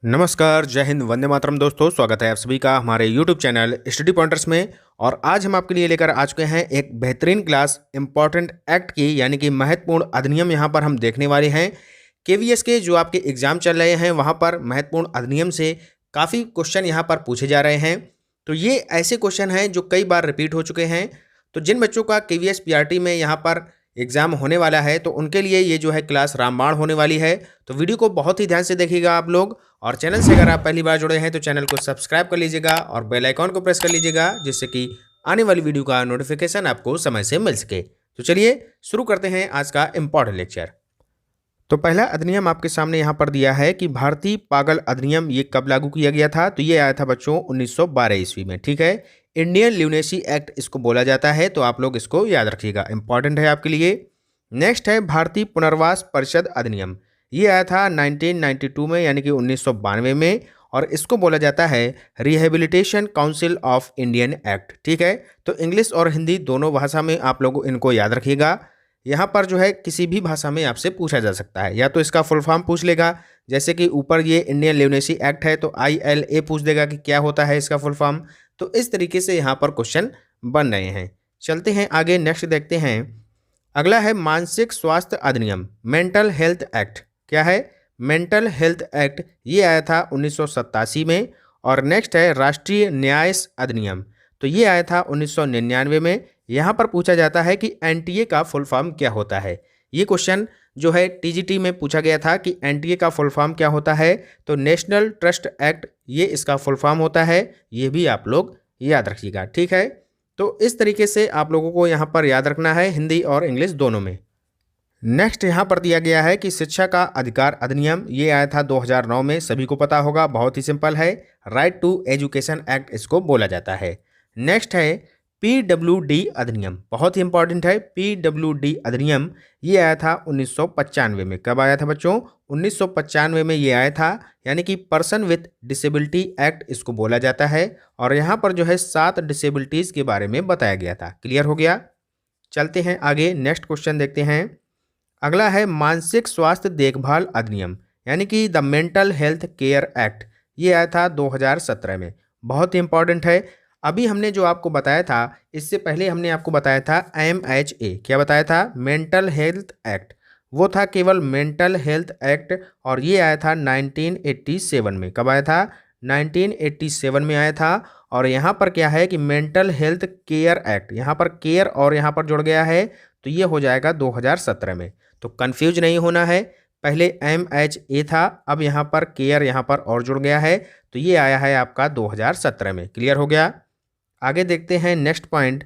नमस्कार, जय हिंद, वंदे मातरम दोस्तों। स्वागत है आप सभी का हमारे YouTube चैनल स्टडी पॉइंटर्स में। और आज हम आपके लिए लेकर आ चुके हैं एक बेहतरीन क्लास इम्पॉर्टेंट एक्ट की, यानी कि महत्वपूर्ण अधिनियम यहाँ पर हम देखने वाले हैं। केवीएस के जो आपके एग्जाम चल रहे हैं वहाँ पर महत्वपूर्ण अधिनियम से काफ़ी क्वेश्चन यहाँ पर पूछे जा रहे हैं। तो ये ऐसे क्वेश्चन हैं जो कई बार रिपीट हो चुके हैं। तो जिन बच्चों का केवीएस पीआरटी में यहाँ पर एग्ज़ाम होने वाला है तो उनके लिए ये जो है क्लास रामबाण होने वाली है। तो वीडियो को बहुत ही ध्यान से देखिएगा आप लोग, और चैनल से अगर आप पहली बार जुड़े हैं तो चैनल को सब्सक्राइब कर लीजिएगा और बेल आइकॉन को प्रेस कर लीजिएगा, जिससे कि आने वाली वीडियो का नोटिफिकेशन आपको समय से मिल सके। तो चलिए शुरू करते हैं आज का इम्पॉर्टेंट लेक्चर। तो पहला अधिनियम आपके सामने यहाँ पर दिया है कि भारतीय पागल अधिनियम ये कब लागू किया गया था। तो ये आया था बच्चों 1912 ईस्वी में। ठीक है, इंडियन ल्यूनेसी एक्ट इसको बोला जाता है, तो आप लोग इसको याद रखिएगा, इंपॉर्टेंट है आपके लिए। नेक्स्ट है भारतीय पुनर्वास परिषद अधिनियम। ये आया था 1992 में, यानी कि 1992 में, और इसको बोला जाता है rehabilitation council of Indian act. ठीक है, तो इंग्लिश और हिंदी दोनों भाषा में आप लोग इनको याद रखिएगा। यहाँ पर जो है किसी भी भाषा में आपसे पूछा जा सकता है, या तो इसका फुल फॉर्म पूछ लेगा, जैसे कि ऊपर ये इंडियन ल्यूनेसी एक्ट है तो ILA पूछ देगा कि क्या होता है इसका फुल फॉर्म। तो इस तरीके से यहाँ पर क्वेश्चन बन रहे हैं। चलते हैं आगे, नेक्स्ट देखते हैं। अगला है मानसिक स्वास्थ्य अधिनियम, मेंटल हेल्थ एक्ट। क्या है? Mental health act. ये आया था 1987 में। और नेक्स्ट है राष्ट्रीय न्याय अधिनियम। तो ये आया था 1999 में। यहाँ पर पूछा जाता है कि NTA का फुल फॉर्म क्या होता है। ये क्वेश्चन जो है TGT में पूछा गया था कि NTA का फुल फॉर्म क्या होता है। तो नेशनल ट्रस्ट एक्ट ये इसका फुल फॉर्म होता है, ये भी आप लोग याद रखिएगा। ठीक है, तो इस तरीके से आप लोगों को यहाँ पर याद रखना है, हिंदी और इंग्लिश दोनों में। नेक्स्ट यहाँ पर दिया गया है कि शिक्षा का अधिकार अधिनियम। ये आया था 2009 में, सभी को पता होगा, बहुत ही सिंपल है, राइट टू एजुकेशन एक्ट इसको बोला जाता है। नेक्स्ट है PWD अधिनियम, बहुत ही इंपॉर्टेंट है। PWD अधिनियम ये आया था 1995 में। कब आया था बच्चों? 1995 में ये आया था, यानी कि पर्सन विथ डिसेबिलिटी एक्ट इसको बोला जाता है। और यहाँ पर जो है 7 डिसेबिलिटीज़ के बारे में बताया गया था। क्लियर हो गया? चलते हैं आगे, नेक्स्ट क्वेश्चन देखते हैं। अगला है मानसिक स्वास्थ्य देखभाल अधिनियम, यानी कि the mental health care act. ये आया था 2017 में, बहुत ही इंपॉर्टेंट है। अभी हमने जो आपको बताया था, इससे पहले हमने आपको बताया था MHA। क्या बताया था? Mental health act. वो था केवल मेंटल हेल्थ एक्ट, और ये आया था 1987 में। कब आया था? 1987 में आया था। और यहाँ पर क्या है कि मेंटल हेल्थ केयर एक्ट, यहाँ पर केयर और यहाँ पर जुड़ गया है, तो ये हो जाएगा 2017 में। तो कंफ्यूज नहीं होना है, पहले MHA था, अब यहाँ पर केयर यहाँ पर और जुड़ गया है, तो ये आया है आपका 2017 में। क्लियर हो गया? आगे देखते हैं नेक्स्ट पॉइंट,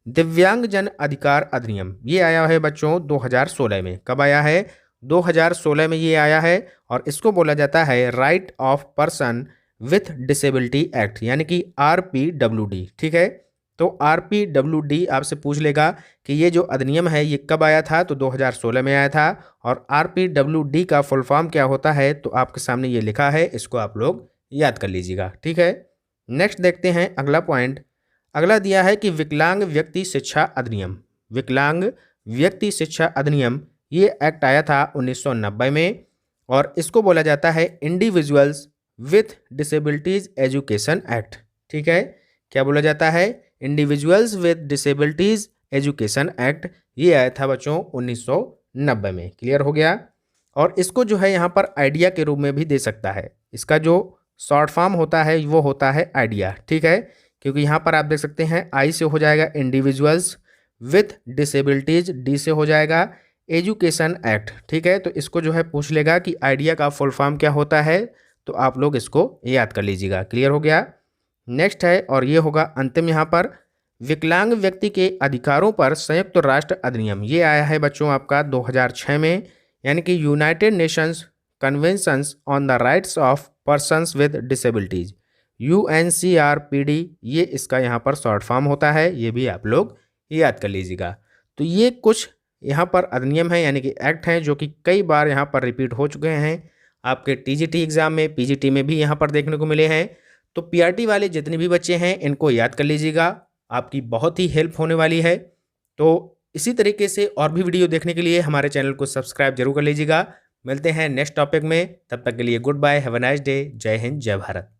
दिव्यांगजन अधिकार अधिनियम। ये आया है बच्चों 2016 में। कब आया है? 2016 में ये आया है, और इसको बोला जाता है right of person with disability act, यानी कि RPWD। ठीक है, तो RPWD आपसे पूछ लेगा कि ये जो अधिनियम है ये कब आया था। तो 2016 में आया था। और RPWD का फुल फॉर्म क्या होता है, तो आपके सामने ये लिखा है, इसको आप लोग याद कर लीजिएगा। ठीक है, नेक्स्ट देखते हैं अगला पॉइंट। अगला दिया है कि विकलांग व्यक्ति शिक्षा अधिनियम। विकलांग व्यक्ति शिक्षा अधिनियम ये एक्ट आया था 1990 में, और इसको बोला जाता है individuals with disabilities education act. ठीक है, क्या बोला जाता है? Individuals with disabilities education act. ये आया था बच्चों 1990 में। क्लियर हो गया? और इसको जो है यहाँ पर आइडिया के रूप में भी दे सकता है। इसका जो शॉर्ट फॉर्म होता है वो होता है आइडिया। ठीक है, क्योंकि यहाँ पर आप देख सकते हैं I से हो जाएगा इंडिविजुअल्स, विथ डिसेबिलिटीज D से हो जाएगा एजुकेशन एक्ट। ठीक है, तो इसको जो है पूछ लेगा कि आइडिया का फुल फॉर्म क्या होता है, तो आप लोग इसको याद कर लीजिएगा। क्लियर हो गया? नेक्स्ट है, और ये होगा अंतिम यहाँ पर, विकलांग व्यक्ति के अधिकारों पर संयुक्त राष्ट्र अधिनियम। ये आया है बच्चों आपका 2006 में, यानी कि United Nations conventions on the rights of persons with disabilities, UNCRPD, ये इसका यहाँ पर शॉर्ट फॉर्म होता है, ये भी आप लोग याद कर लीजिएगा। तो ये कुछ यहाँ पर अधिनियम है, यानी कि एक्ट हैं, जो कि कई बार यहाँ पर रिपीट हो चुके हैं। आपके TGT एग्ज़ाम में, PGT में भी यहाँ पर देखने को मिले हैं। तो PRT वाले जितने भी बच्चे हैं इनको याद कर लीजिएगा, आपकी बहुत ही हेल्प होने वाली है। तो इसी तरीके से और भी वीडियो देखने के लिए हमारे चैनल को सब्सक्राइब जरूर कर लीजिएगा। मिलते हैं नेक्स्ट टॉपिक में, तब तक के लिए good bye, have a nice day, जय हिंद, जय भारत।